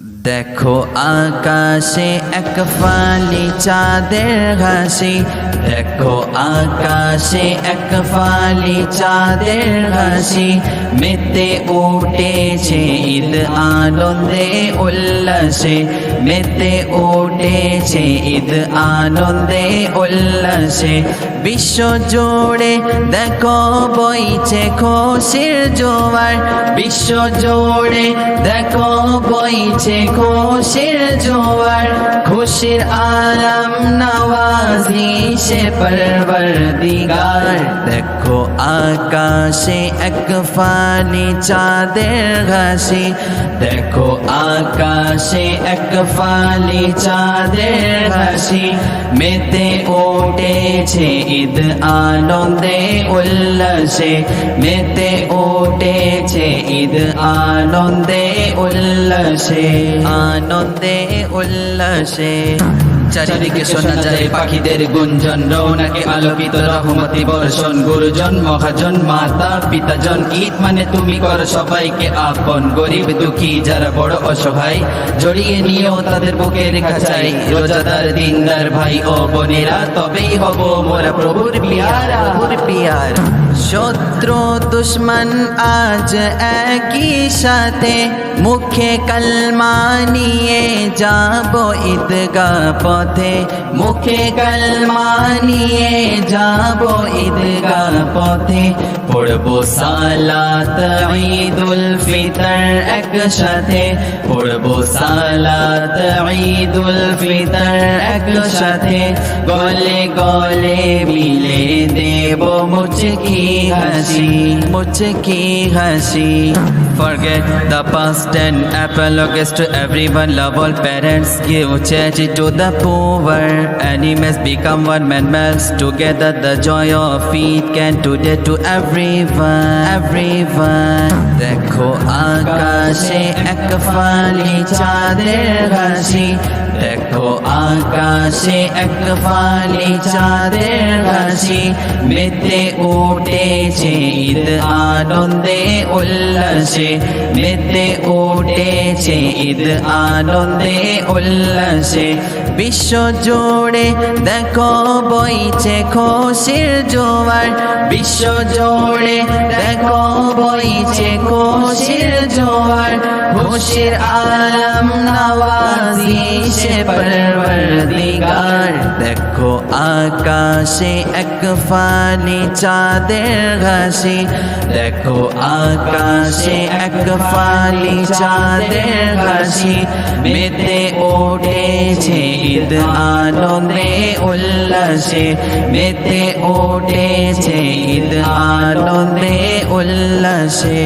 দেখো আকাশে এক ফালি চাঁদের হাসি, দেখো আকাশে এক ফালি চাঁদের হাসি, মেতে উঠেছে ঈদ আনন্দে উল্লাসে, মেতে উঠেছে ঈদ আনন্দে উল্লাসে। বিশ্ব জুড়ে দেখো বইছে খুশির জোয়ার, বিশ্ব জুড়ে দেখো বইছে খুশির জোয়ার, খুশির আলম নওয়াজিশে পরবর্দিগার। দেখো আকাশে এক ফালি চাঁদের হাসি, দেখো আকাশে এক ফালি চাঁদের হাসি, মেতে উঠেছে ঈদ আনন্দে উল্লাসে, মেতে উঠেছে ঈদ আনন্দে উল্লাসে, আনন্দে উল্লাসে। চারিদিকে শোনা যায় পাখিদের গুঞ্জন, রৌনাকে আলোকিত রহমতি বর্ষণ, গুরুজন মহাজন মাতা পিতাজন, ঈদ মানে তুমি কর সবাইকে আপন, গরিব দুঃখী যারা বড় অসহায় জড়িয়ে নিও তাদের বুকের খাঁচাই, রোজাদার দিনদার ভাই ও বোনেরা তবেই হব মোরা প্রভুর পিয়ারা, প্রভুর পিয়ারা। শত্রু দুশ্মন আজ একই সাথে, মুখে কলমা নিয়ে যাব ঈদগাহ পথে, মুখে কলমা নিয়ে যাব ঈদগাহ পথে, পড়বো সালাত ঈদুল ফিতর একসাথে, পড়বো সালাত ঈদুল ফিতর একসাথে, গলে গলে মিলে দেব মুচকি হাসি, মুচকি হাসি। Forget the past and apologize to everyone, love all parents, give charity to the poor, animals become one man melts together, the joy of Eid can today to everyone, everyone. দেখো আকাশে এক ফালি চাঁদের হাসি, দেখো আকাশে এক ফালি চাঁদের হাসি, মেতে উঠেছে ঈদ আনন্দে উল্লাসে, মেতে উঠেছে ঈদ আনন্দে উল্লাসে। বিশ্ব জুড়ে দেখো বইছে খুশির জোয়ার, বিশ্ব জুড়ে দেখো বইছে খুশির জোয়ার, খুশির আলম নওয়াজিশে পরবর্দিগার। দেখো আকাশে এক ফালি চাঁদের হাসি, দেখো আকাশে এক ফালি চাঁদের হাসি, মেতে উঠেছে ঈদ আনন্দে উল্লাসে, মেতে উঠেছে ঈদ আনন্দে উল্লাসে।